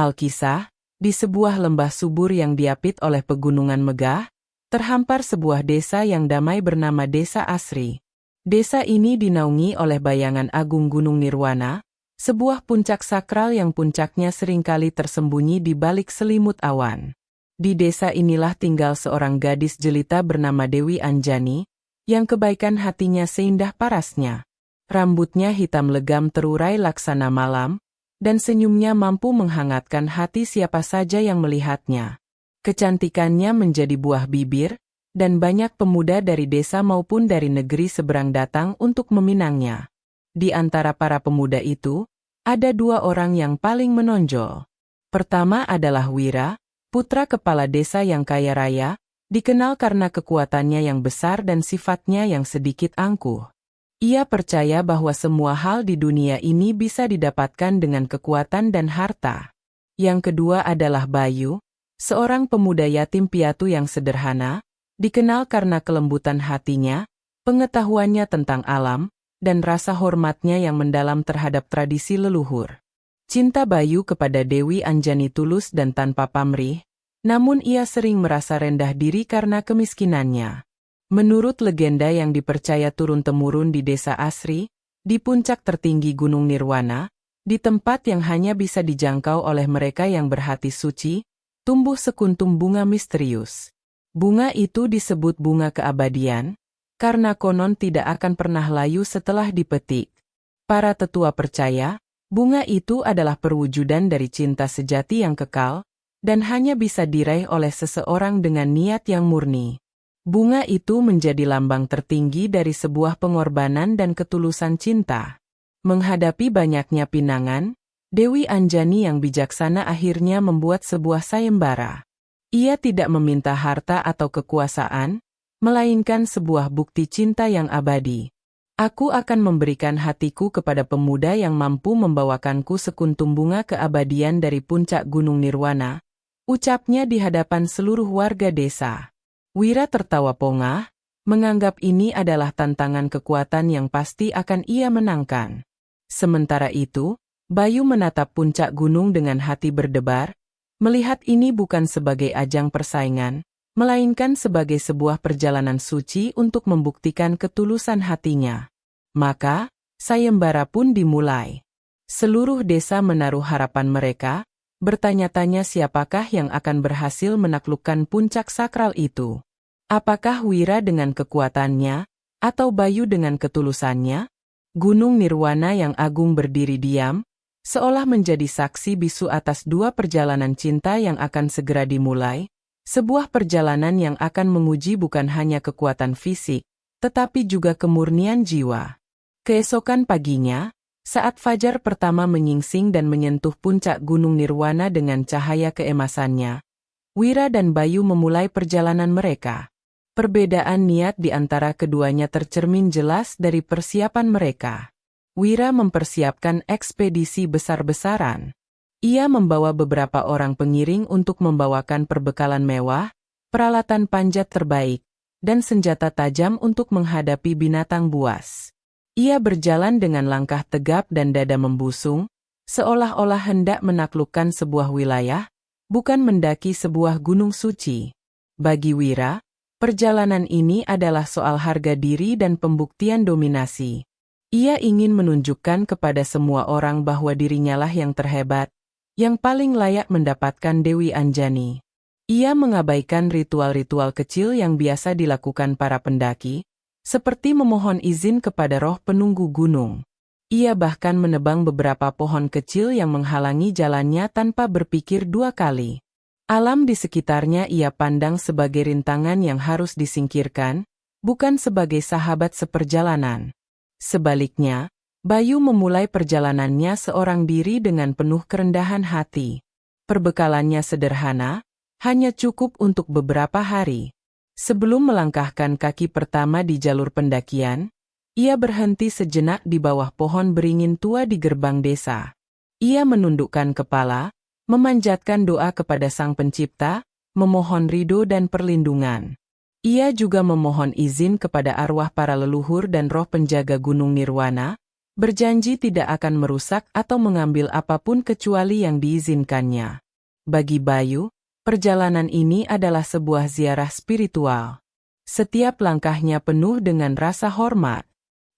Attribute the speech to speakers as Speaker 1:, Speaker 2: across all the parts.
Speaker 1: Alkisah, di sebuah lembah subur yang diapit oleh pegunungan megah, terhampar sebuah desa yang damai bernama Desa Asri. Desa ini dinaungi oleh bayangan agung Gunung Nirwana, sebuah puncak sakral yang puncaknya seringkali tersembunyi di balik selimut awan. Di desa inilah tinggal seorang gadis jelita bernama Dewi Anjani, yang kebaikan hatinya seindah parasnya. Rambutnya hitam legam terurai laksana malam, dan senyumnya mampu menghangatkan hati siapa saja yang melihatnya. Kecantikannya menjadi buah bibir, dan banyak pemuda dari desa maupun dari negeri seberang datang untuk meminangnya. Di antara para pemuda itu, ada dua orang yang paling menonjol. Pertama adalah Wira, putra kepala desa yang kaya raya, dikenal karena kekuatannya yang besar dan sifatnya yang sedikit angkuh. Ia percaya bahwa semua hal di dunia ini bisa didapatkan dengan kekuatan dan harta. Yang kedua adalah Bayu, seorang pemuda yatim piatu yang sederhana, dikenal karena kelembutan hatinya, pengetahuannya tentang alam, dan rasa hormatnya yang mendalam terhadap tradisi leluhur. Cinta Bayu kepada Dewi Anjani tulus dan tanpa pamrih, namun ia sering merasa rendah diri karena kemiskinannya. Menurut legenda yang dipercaya turun-temurun di Desa Asri, di puncak tertinggi Gunung Nirwana, di tempat yang hanya bisa dijangkau oleh mereka yang berhati suci, tumbuh sekuntum bunga misterius. Bunga itu disebut bunga keabadian, karena konon tidak akan pernah layu setelah dipetik. Para tetua percaya, bunga itu adalah perwujudan dari cinta sejati yang kekal, dan hanya bisa diraih oleh seseorang dengan niat yang murni. Bunga itu menjadi lambang tertinggi dari sebuah pengorbanan dan ketulusan cinta. Menghadapi banyaknya pinangan, Dewi Anjani yang bijaksana akhirnya membuat sebuah sayembara. Ia tidak meminta harta atau kekuasaan, melainkan sebuah bukti cinta yang abadi. Aku akan memberikan hatiku kepada pemuda yang mampu membawakanku sekuntum bunga keabadian dari puncak Gunung Nirwana, ucapnya di hadapan seluruh warga desa. Wira tertawa pongah, menganggap ini adalah tantangan kekuatan yang pasti akan ia menangkan. Sementara itu, Bayu menatap puncak gunung dengan hati berdebar, melihat ini bukan sebagai ajang persaingan, melainkan sebagai sebuah perjalanan suci untuk membuktikan ketulusan hatinya. Maka, sayembara pun dimulai. Seluruh desa menaruh harapan mereka, bertanya-tanya siapakah yang akan berhasil menaklukkan puncak sakral itu. Apakah Wira dengan kekuatannya, atau Bayu dengan ketulusannya? Gunung Nirwana yang agung berdiri diam, seolah menjadi saksi bisu atas dua perjalanan cinta yang akan segera dimulai, sebuah perjalanan yang akan menguji bukan hanya kekuatan fisik, tetapi juga kemurnian jiwa. Keesokan paginya, saat fajar pertama menyingsing dan menyentuh puncak Gunung Nirwana dengan cahaya keemasannya, Wira dan Bayu memulai perjalanan mereka. Perbedaan niat di antara keduanya tercermin jelas dari persiapan mereka. Wira mempersiapkan ekspedisi besar-besaran. Ia membawa beberapa orang pengiring untuk membawakan perbekalan mewah, peralatan panjat terbaik, dan senjata tajam untuk menghadapi binatang buas. Ia berjalan dengan langkah tegap dan dada membusung, seolah-olah hendak menaklukkan sebuah wilayah, bukan mendaki sebuah gunung suci. Bagi Wira, perjalanan ini adalah soal harga diri dan pembuktian dominasi. Ia ingin menunjukkan kepada semua orang bahwa dirinyalah yang terhebat, yang paling layak mendapatkan Dewi Anjani. Ia mengabaikan ritual-ritual kecil yang biasa dilakukan para pendaki, seperti memohon izin kepada roh penunggu gunung. Ia bahkan menebang beberapa pohon kecil yang menghalangi jalannya tanpa berpikir dua kali. Alam di sekitarnya ia pandang sebagai rintangan yang harus disingkirkan, bukan sebagai sahabat seperjalanan. Sebaliknya, Bayu memulai perjalanannya seorang diri dengan penuh kerendahan hati. Perbekalannya sederhana, hanya cukup untuk beberapa hari. Sebelum melangkahkan kaki pertama di jalur pendakian, ia berhenti sejenak di bawah pohon beringin tua di gerbang desa. Ia menundukkan kepala, memanjatkan doa kepada Sang Pencipta, memohon ridho dan perlindungan. Ia juga memohon izin kepada arwah para leluhur dan roh penjaga Gunung Nirwana, Berjanji tidak akan merusak atau mengambil apapun kecuali yang diizinkannya. Bagi Bayu, perjalanan ini adalah sebuah ziarah spiritual. Setiap langkahnya penuh dengan rasa hormat.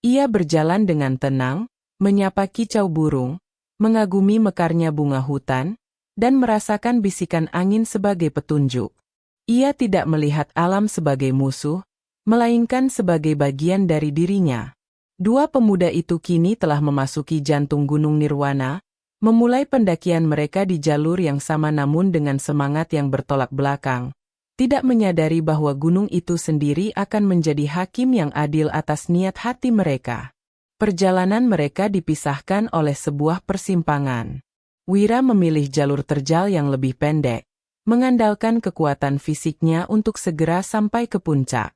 Speaker 1: Ia berjalan dengan tenang, menyapa kicau burung, mengagumi mekarnya bunga hutan, dan merasakan bisikan angin sebagai petunjuk. Ia tidak melihat alam sebagai musuh, melainkan sebagai bagian dari dirinya. Dua pemuda itu kini telah memasuki jantung Gunung Nirwana, memulai pendakian mereka di jalur yang sama namun dengan semangat yang bertolak belakang. Tidak menyadari bahwa gunung itu sendiri akan menjadi hakim yang adil atas niat hati mereka. Perjalanan mereka dipisahkan oleh sebuah persimpangan. Wira memilih jalur terjal yang lebih pendek, mengandalkan kekuatan fisiknya untuk segera sampai ke puncak.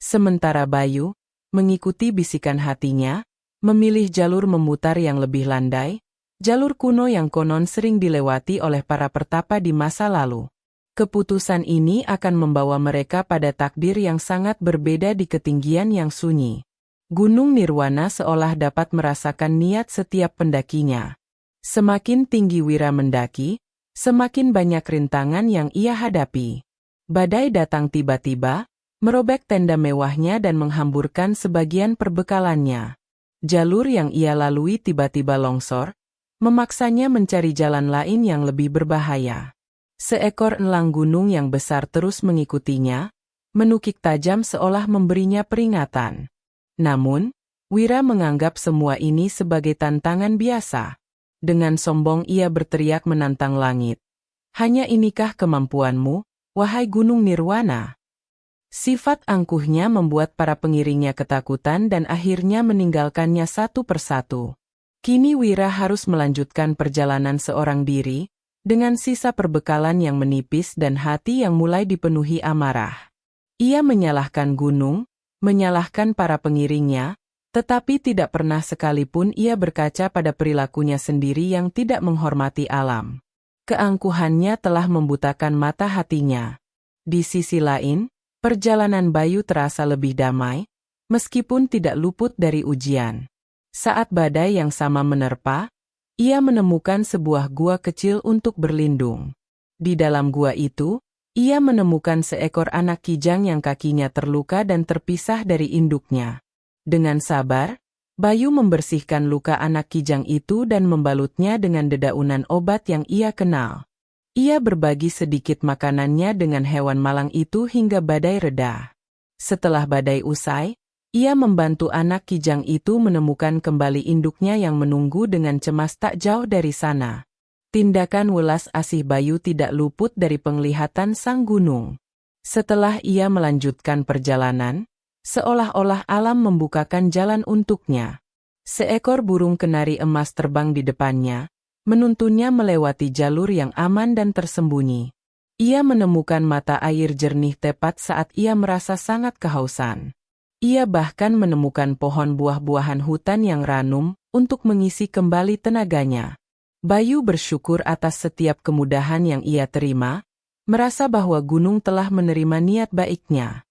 Speaker 1: Sementara Bayu, mengikuti bisikan hatinya, memilih jalur memutar yang lebih landai, jalur kuno yang konon sering dilewati oleh para pertapa di masa lalu. Keputusan ini akan membawa mereka pada takdir yang sangat berbeda di ketinggian yang sunyi. Gunung Nirwana seolah dapat merasakan niat setiap pendakinya. Semakin tinggi Wira mendaki, semakin banyak rintangan yang ia hadapi. Badai datang tiba-tiba, merobek tenda mewahnya dan menghamburkan sebagian perbekalannya. Jalur yang ia lalui tiba-tiba longsor, memaksanya mencari jalan lain yang lebih berbahaya. Seekor elang gunung yang besar terus mengikutinya, menukik tajam seolah memberinya peringatan. Namun, Wira menganggap semua ini sebagai tantangan biasa. Dengan sombong ia berteriak menantang langit. "Hanya inikah kemampuanmu, wahai Gunung Nirwana?" Sifat angkuhnya membuat para pengiringnya ketakutan dan akhirnya meninggalkannya satu persatu. Kini Wira harus melanjutkan perjalanan seorang diri, dengan sisa perbekalan yang menipis dan hati yang mulai dipenuhi amarah. Ia menyalahkan gunung, menyalahkan para pengiringnya, tetapi tidak pernah sekalipun ia berkaca pada perilakunya sendiri yang tidak menghormati alam. Keangkuhannya telah membutakan mata hatinya. Di sisi lain, perjalanan Bayu terasa lebih damai, meskipun tidak luput dari ujian. Saat badai yang sama menerpa, ia menemukan sebuah gua kecil untuk berlindung. Di dalam gua itu, ia menemukan seekor anak kijang yang kakinya terluka dan terpisah dari induknya. Dengan sabar, Bayu membersihkan luka anak kijang itu dan membalutnya dengan dedaunan obat yang ia kenal. Ia berbagi sedikit makanannya dengan hewan malang itu hingga badai reda. Setelah badai usai, ia membantu anak kijang itu menemukan kembali induknya yang menunggu dengan cemas tak jauh dari sana. Tindakan welas asih Bayu tidak luput dari penglihatan sang gunung. Setelah ia melanjutkan perjalanan, seolah-olah alam membukakan jalan untuknya. Seekor burung kenari emas terbang di depannya, menuntunnya melewati jalur yang aman dan tersembunyi. Ia menemukan mata air jernih tepat saat ia merasa sangat kehausan. Ia bahkan menemukan pohon buah-buahan hutan yang ranum untuk mengisi kembali tenaganya. Bayu bersyukur atas setiap kemudahan yang ia terima, merasa bahwa gunung telah menerima niat baiknya.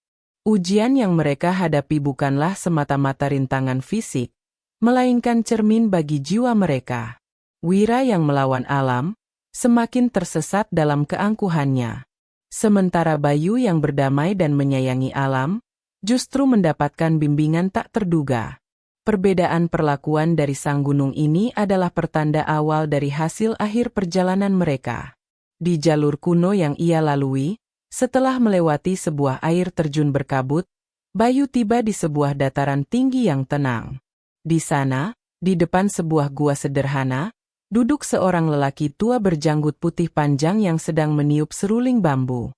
Speaker 1: Ujian yang mereka hadapi bukanlah semata-mata rintangan fisik, melainkan cermin bagi jiwa mereka. Wira yang melawan alam, semakin tersesat dalam keangkuhannya. Sementara Bayu yang berdamai dan menyayangi alam, justru mendapatkan bimbingan tak terduga. Perbedaan perlakuan dari sang gunung ini adalah pertanda awal dari hasil akhir perjalanan mereka. Di jalur kuno yang ia lalui, setelah melewati sebuah air terjun berkabut, Bayu tiba di sebuah dataran tinggi yang tenang. Di sana, di depan sebuah gua sederhana, duduk seorang lelaki tua berjanggut putih panjang yang sedang meniup seruling bambu.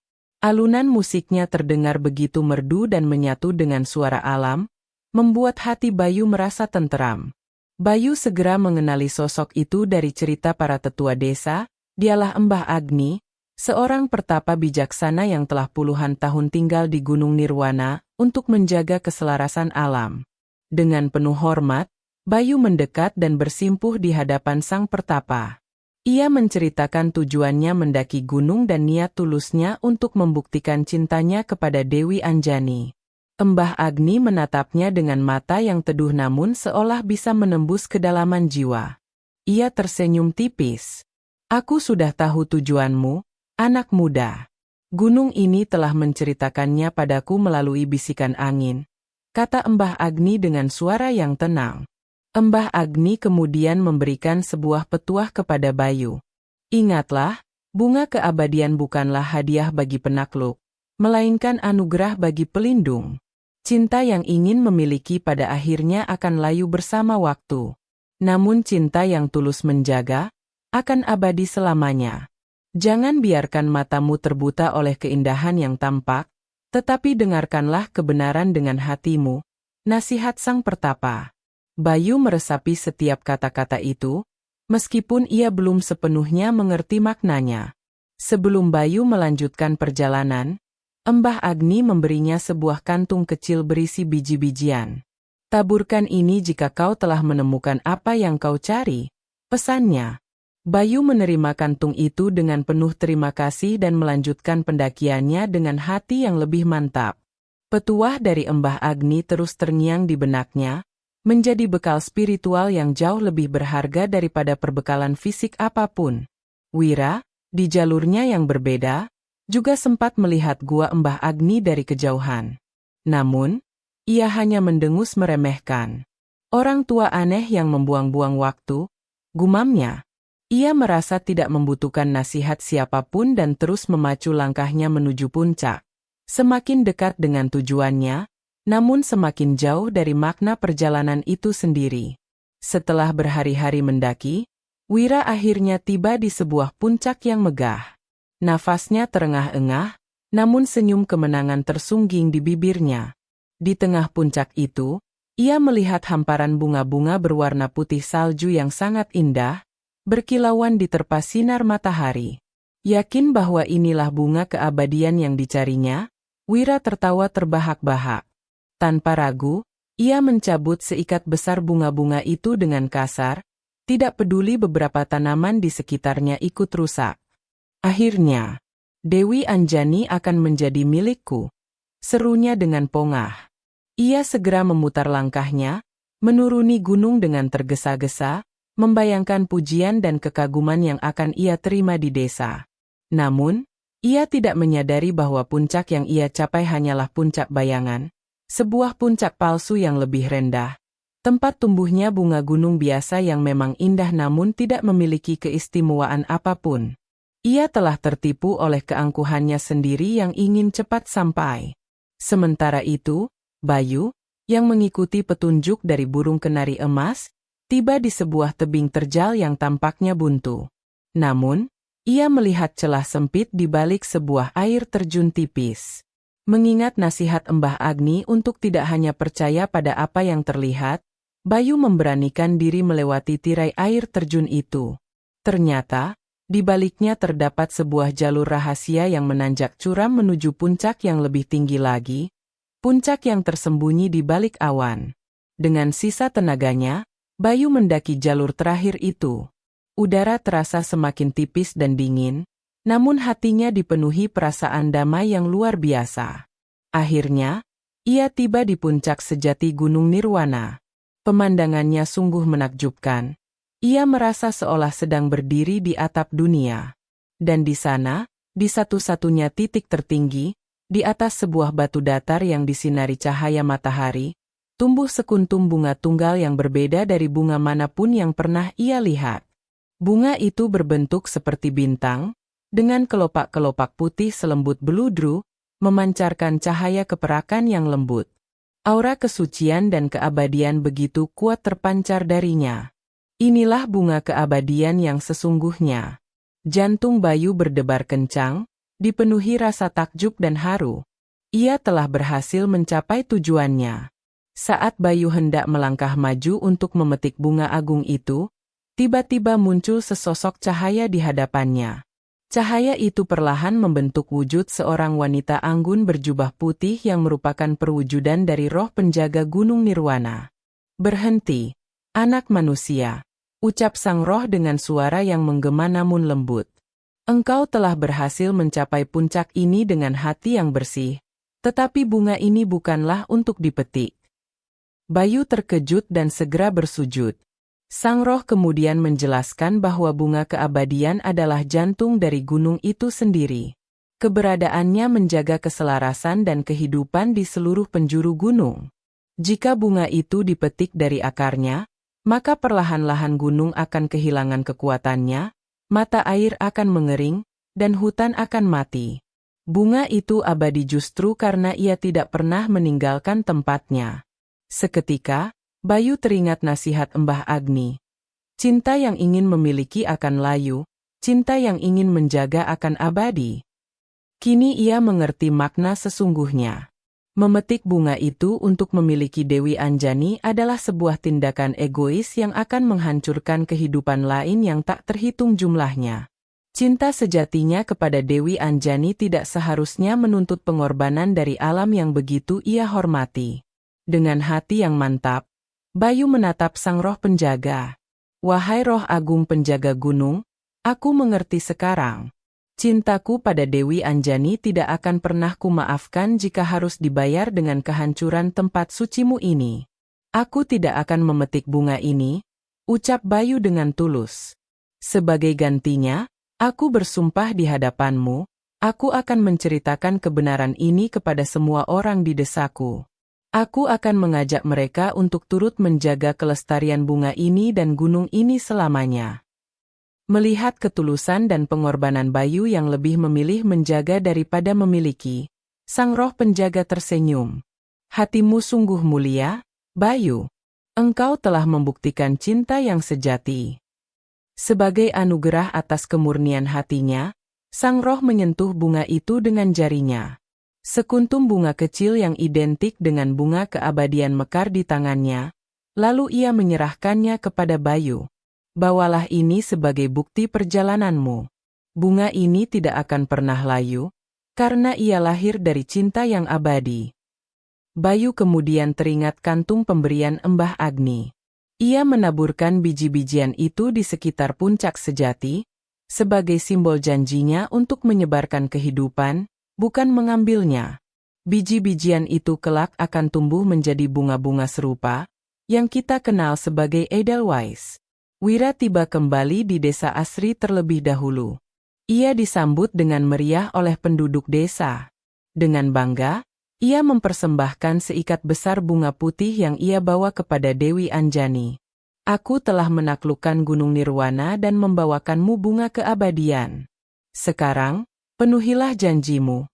Speaker 1: Alunan musiknya terdengar begitu merdu dan menyatu dengan suara alam, membuat hati Bayu merasa tenteram. Bayu segera mengenali sosok itu dari cerita para tetua desa, dialah Mbah Agni, seorang pertapa bijaksana yang telah puluhan tahun tinggal di Gunung Nirwana untuk menjaga keselarasan alam. Dengan penuh hormat, Bayu mendekat dan bersimpuh di hadapan sang pertapa. Ia menceritakan tujuannya mendaki gunung dan niat tulusnya untuk membuktikan cintanya kepada Dewi Anjani. Mbah Agni menatapnya dengan mata yang teduh namun seolah bisa menembus kedalaman jiwa. Ia tersenyum tipis. Aku sudah tahu tujuanmu, anak muda. Gunung ini telah menceritakannya padaku melalui bisikan angin, kata Mbah Agni dengan suara yang tenang. Mbah Agni kemudian memberikan sebuah petuah kepada Bayu. Ingatlah, bunga keabadian bukanlah hadiah bagi penakluk, melainkan anugerah bagi pelindung. Cinta yang ingin memiliki pada akhirnya akan layu bersama waktu. Namun cinta yang tulus menjaga, akan abadi selamanya. Jangan biarkan matamu terbuta oleh keindahan yang tampak, tetapi dengarkanlah kebenaran dengan hatimu. Nasihat sang pertapa. Bayu meresapi setiap kata-kata itu, meskipun ia belum sepenuhnya mengerti maknanya. Sebelum Bayu melanjutkan perjalanan, Mbah Agni memberinya sebuah kantung kecil berisi biji-bijian. Taburkan ini jika kau telah menemukan apa yang kau cari, pesannya. Bayu menerima kantung itu dengan penuh terima kasih dan melanjutkan pendakiannya dengan hati yang lebih mantap. Petuah dari Mbah Agni terus terngiang di benaknya, menjadi bekal spiritual yang jauh lebih berharga daripada perbekalan fisik apapun. Wira, di jalurnya yang berbeda, juga sempat melihat gua Mbah Agni dari kejauhan. Namun, ia hanya mendengus meremehkan. Orang tua aneh yang membuang-buang waktu, gumamnya. Ia merasa tidak membutuhkan nasihat siapapun dan terus memacu langkahnya menuju puncak. Semakin dekat dengan tujuannya, namun semakin jauh dari makna perjalanan itu sendiri. Setelah berhari-hari mendaki, Wira akhirnya tiba di sebuah puncak yang megah. Nafasnya terengah-engah, namun senyum kemenangan tersungging di bibirnya. Di tengah puncak itu, ia melihat hamparan bunga-bunga berwarna putih salju yang sangat indah, berkilauan diterpa sinar matahari. Yakin bahwa inilah bunga keabadian yang dicarinya, Wira tertawa terbahak-bahak. Tanpa ragu, ia mencabut seikat besar bunga-bunga itu dengan kasar, tidak peduli beberapa tanaman di sekitarnya ikut rusak. Akhirnya, Dewi Anjani akan menjadi milikku, serunya dengan pongah. Ia segera memutar langkahnya, menuruni gunung dengan tergesa-gesa, membayangkan pujian dan kekaguman yang akan ia terima di desa. Namun, ia tidak menyadari bahwa puncak yang ia capai hanyalah puncak bayangan, sebuah puncak palsu yang lebih rendah, tempat tumbuhnya bunga gunung biasa yang memang indah namun tidak memiliki keistimewaan apapun. Ia telah tertipu oleh keangkuhannya sendiri yang ingin cepat sampai. Sementara itu, Bayu, yang mengikuti petunjuk dari burung kenari emas, tiba di sebuah tebing terjal yang tampaknya buntu. Namun, ia melihat celah sempit di balik sebuah air terjun tipis. Mengingat nasihat Mbah Agni untuk tidak hanya percaya pada apa yang terlihat, Bayu memberanikan diri melewati tirai air terjun itu. Ternyata, di baliknya terdapat sebuah jalur rahasia yang menanjak curam menuju puncak yang lebih tinggi lagi, puncak yang tersembunyi di balik awan. Dengan sisa tenaganya, Bayu mendaki jalur terakhir itu. Udara terasa semakin tipis dan dingin, namun hatinya dipenuhi perasaan damai yang luar biasa. Akhirnya, ia tiba di puncak sejati Gunung Nirwana. Pemandangannya sungguh menakjubkan. Ia merasa seolah sedang berdiri di atap dunia. Dan di sana, di satu-satunya titik tertinggi, di atas sebuah batu datar yang disinari cahaya matahari, tumbuh sekuntum bunga tunggal yang berbeda dari bunga manapun yang pernah ia lihat. Bunga itu berbentuk seperti bintang, dengan kelopak-kelopak putih selembut beludru, memancarkan cahaya keperakan yang lembut. Aura kesucian dan keabadian begitu kuat terpancar darinya. Inilah bunga keabadian yang sesungguhnya. Jantung Bayu berdebar kencang, dipenuhi rasa takjub dan haru. Ia telah berhasil mencapai tujuannya. Saat Bayu hendak melangkah maju untuk memetik bunga agung itu, tiba-tiba muncul sesosok cahaya di hadapannya. Cahaya itu perlahan membentuk wujud seorang wanita anggun berjubah putih yang merupakan perwujudan dari roh penjaga Gunung Nirwana. Berhenti, anak manusia, ucap sang roh dengan suara yang menggema namun lembut. Engkau telah berhasil mencapai puncak ini dengan hati yang bersih, Tetapi bunga ini bukanlah untuk dipetik. Bayu terkejut dan segera bersujud. Sang roh kemudian menjelaskan bahwa bunga keabadian adalah jantung dari gunung itu sendiri. Keberadaannya menjaga keselarasan dan kehidupan di seluruh penjuru gunung. Jika bunga itu dipetik dari akarnya, maka perlahan-lahan gunung akan kehilangan kekuatannya, mata air akan mengering, dan hutan akan mati. Bunga itu abadi justru karena ia tidak pernah meninggalkan tempatnya. Seketika, Bayu teringat nasihat Mbah Agni. Cinta yang ingin memiliki akan layu, cinta yang ingin menjaga akan abadi. Kini ia mengerti makna sesungguhnya. Memetik bunga itu untuk memiliki Dewi Anjani adalah sebuah tindakan egois yang akan menghancurkan kehidupan lain yang tak terhitung jumlahnya. Cinta sejatinya kepada Dewi Anjani tidak seharusnya menuntut pengorbanan dari alam yang begitu ia hormati. Dengan hati yang mantap, Bayu menatap sang roh penjaga. Wahai roh agung penjaga gunung, aku mengerti sekarang. Cintaku pada Dewi Anjani tidak akan pernah kumaafkan jika harus dibayar dengan kehancuran tempat sucimu ini. Aku tidak akan memetik bunga ini, ucap Bayu dengan tulus. Sebagai gantinya, aku bersumpah di hadapanmu, aku akan menceritakan kebenaran ini kepada semua orang di desaku. Aku akan mengajak mereka untuk turut menjaga kelestarian bunga ini dan gunung ini selamanya. Melihat ketulusan dan pengorbanan Bayu yang lebih memilih menjaga daripada memiliki, sang roh penjaga tersenyum. Hatimu sungguh mulia, Bayu. Engkau telah membuktikan cinta yang sejati. Sebagai anugerah atas kemurnian hatinya, sang roh menyentuh bunga itu dengan jarinya. Sekuntum bunga kecil yang identik dengan bunga keabadian mekar di tangannya, lalu ia menyerahkannya kepada Bayu. Bawalah ini sebagai bukti perjalananmu. Bunga ini tidak akan pernah layu, karena ia lahir dari cinta yang abadi. Bayu kemudian teringat kantung pemberian Mbah Agni. Ia menaburkan biji-bijian itu di sekitar puncak sejati, sebagai simbol janjinya untuk menyebarkan kehidupan, bukan mengambilnya. Biji-bijian itu kelak akan tumbuh menjadi bunga-bunga serupa, yang kita kenal sebagai Edelweiss. Wira tiba kembali di desa Asri terlebih dahulu. Ia disambut dengan meriah oleh penduduk desa. Dengan bangga, ia mempersembahkan seikat besar bunga putih yang ia bawa kepada Dewi Anjani. Aku telah menaklukkan Gunung Nirwana dan membawakanmu bunga keabadian. Sekarang, penuhilah janjimu,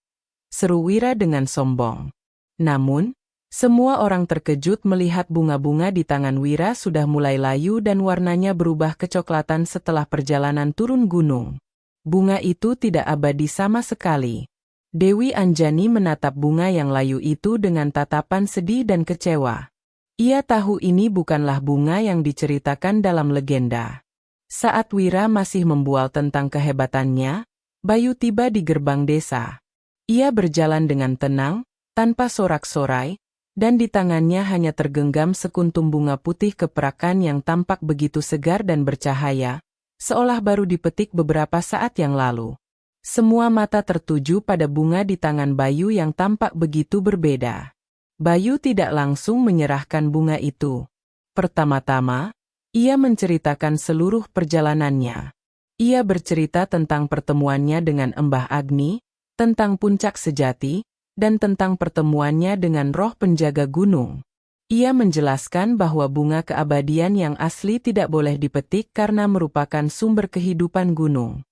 Speaker 1: seru Wira dengan sombong. Namun, semua orang terkejut melihat bunga-bunga di tangan Wira sudah mulai layu dan warnanya berubah kecoklatan setelah perjalanan turun gunung. Bunga itu tidak abadi sama sekali. Dewi Anjani menatap bunga yang layu itu dengan tatapan sedih dan kecewa. Ia tahu ini bukanlah bunga yang diceritakan dalam legenda. Saat Wira masih membual tentang kehebatannya, Bayu tiba di gerbang desa. Ia berjalan dengan tenang, tanpa sorak-sorai, dan di tangannya hanya tergenggam sekuntum bunga putih keperakan yang tampak begitu segar dan bercahaya, seolah baru dipetik beberapa saat yang lalu. Semua mata tertuju pada bunga di tangan Bayu yang tampak begitu berbeda. Bayu tidak langsung menyerahkan bunga itu. Pertama-tama, ia menceritakan seluruh perjalanannya. Ia bercerita tentang pertemuannya dengan Mbah Agni, tentang puncak sejati, dan tentang pertemuannya dengan roh penjaga gunung. Ia menjelaskan bahwa bunga keabadian yang asli tidak boleh dipetik karena merupakan sumber kehidupan gunung.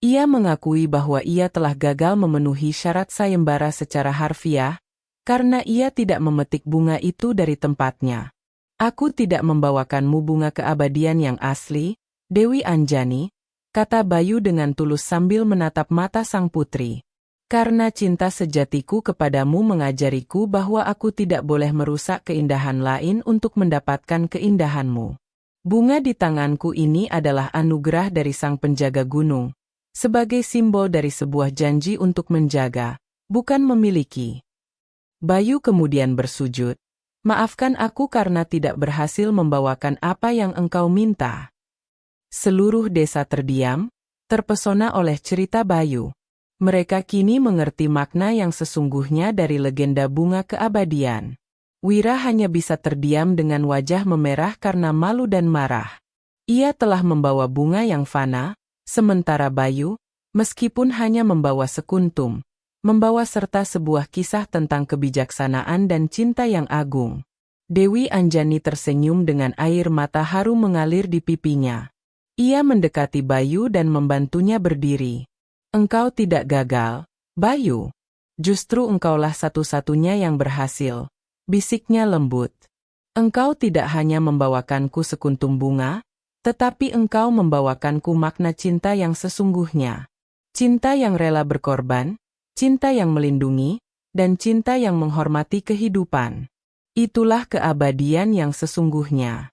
Speaker 1: Ia mengakui bahwa ia telah gagal memenuhi syarat sayembara secara harfiah, karena ia tidak memetik bunga itu dari tempatnya. Aku tidak membawakanmu bunga keabadian yang asli, Dewi Anjani, kata Bayu dengan tulus sambil menatap mata sang putri. Karena cinta sejatiku kepadamu mengajariku bahwa aku tidak boleh merusak keindahan lain untuk mendapatkan keindahanmu. Bunga di tanganku ini adalah anugerah dari sang penjaga gunung, sebagai simbol dari sebuah janji untuk menjaga, bukan memiliki. Bayu kemudian bersujud. Maafkan aku karena tidak berhasil membawakan apa yang engkau minta. Seluruh desa terdiam, terpesona oleh cerita Bayu. Mereka kini mengerti makna yang sesungguhnya dari legenda bunga keabadian. Wira hanya bisa terdiam dengan wajah memerah karena malu dan marah. Ia telah membawa bunga yang fana, sementara Bayu, meskipun hanya membawa sekuntum, membawa serta sebuah kisah tentang kebijaksanaan dan cinta yang agung. Dewi Anjani tersenyum dengan air mata haru mengalir di pipinya. Ia mendekati Bayu dan membantunya berdiri. Engkau tidak gagal, Bayu. Justru engkaulah satu-satunya yang berhasil, bisiknya lembut. Engkau tidak hanya membawakanku sekuntum bunga, tetapi engkau membawakanku makna cinta yang sesungguhnya. Cinta yang rela berkorban, cinta yang melindungi, dan cinta yang menghormati kehidupan. Itulah keabadian yang sesungguhnya.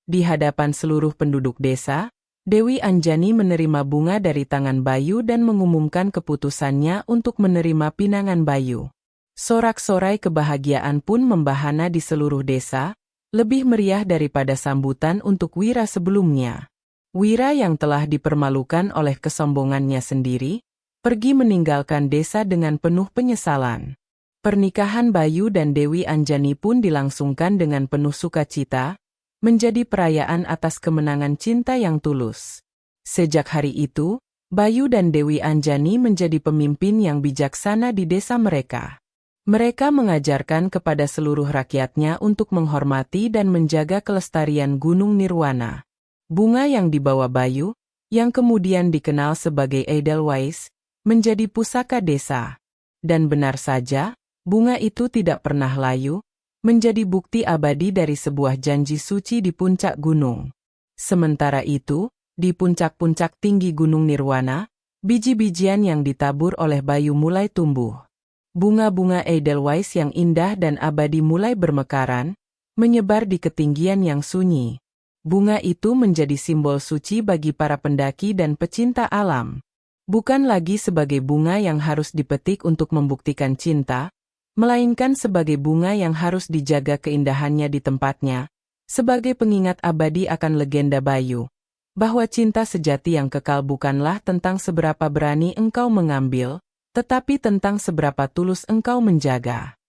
Speaker 1: Di hadapan seluruh penduduk desa, Dewi Anjani menerima bunga dari tangan Bayu dan mengumumkan keputusannya untuk menerima pinangan Bayu. Sorak-sorai kebahagiaan pun membahana di seluruh desa, lebih meriah daripada sambutan untuk Wira sebelumnya. Wira yang telah dipermalukan oleh kesombongannya sendiri, pergi meninggalkan desa dengan penuh penyesalan. Pernikahan Bayu dan Dewi Anjani pun dilangsungkan dengan penuh sukacita, menjadi perayaan atas kemenangan cinta yang tulus. Sejak hari itu, Bayu dan Dewi Anjani menjadi pemimpin yang bijaksana di desa mereka. Mereka mengajarkan kepada seluruh rakyatnya untuk menghormati dan menjaga kelestarian Gunung Nirwana. Bunga yang dibawa Bayu, yang kemudian dikenal sebagai Edelweiss, menjadi pusaka desa. Dan benar saja, bunga itu tidak pernah layu, menjadi bukti abadi dari sebuah janji suci di puncak gunung. Sementara itu, di puncak-puncak tinggi Gunung Nirwana, biji-bijian yang ditabur oleh Bayu mulai tumbuh. Bunga-bunga Edelweiss yang indah dan abadi mulai bermekaran, menyebar di ketinggian yang sunyi. Bunga itu menjadi simbol suci bagi para pendaki dan pecinta alam. Bukan lagi sebagai bunga yang harus dipetik untuk membuktikan cinta, melainkan sebagai bunga yang harus dijaga keindahannya di tempatnya, sebagai pengingat abadi akan legenda Bayu, bahwa cinta sejati yang kekal bukanlah tentang seberapa berani engkau mengambil, tetapi tentang seberapa tulus engkau menjaga.